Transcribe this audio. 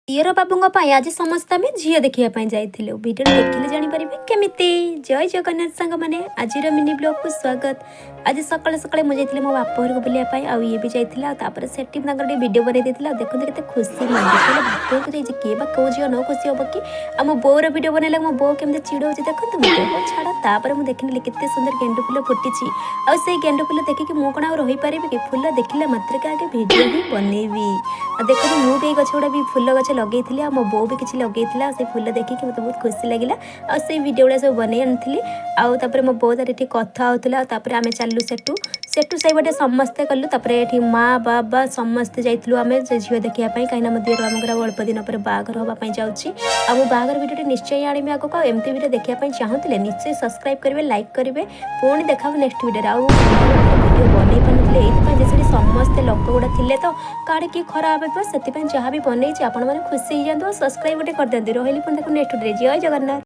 दियर बाबू आज समस्त आम झील देखा जाइलु भिडियो देखिले जापर केमिति जय जगन्नाथ सांग मैंने आज मिनी ब्लॉग को स्वागत। आज सकाଳେ सकाଳେ मुझे मो बाप घर को बुलाया और ये भी जाता से भिडियो बनई देखते केते खुशी मांगे बाप को जाइए किए कौ झील न खुशी हम कि मो बोर भिडियो बनैला मो बो केमती चिड़ौ देखते मुझे छाड़ा देखिली केते सुंदर गेंडु फुल फुटी आई गेंडु फुल देखिए मुझे कौन रही पारि कि फुल देखला मात्र आगे भिडियो ही बनैबी देखो मुझे गछ गुड़ा भी फुल गछ लगे मो बो भी किसी लगे से फुल देखिए मतलब बहुत खुशी लगे आई भिडियो गुड़ा सब बन आनी आउे मो बो तार ये कथा होता आम चलू सेठू सेठू से बाटे समस्ते कलु ये माँ बाबा समस्ते जाइलु आम झील देखापी कहीं मो दियर बाबूर अल्प दिन पर बाहर हाँपाई जाऊँगी आम बाहर भिडियो निश्चय आनी आगे एमती भिडियो देखापी चाहूले निश्चय सब्सक्राइब करेंगे लाइक करेंगे पुणी देखा नेक्स्ट भिडियो आउ भिडियो बनई पारे ये समस्ते लोक गुड़ा थे तो काड़े किए खराब हो से जहाँ भी बनई आपण मैंने खुशी हो जाते सब्सक्राइब गोटे कर दिखाते रही नेक्स्ट भिडियो जय जगन्नाथ।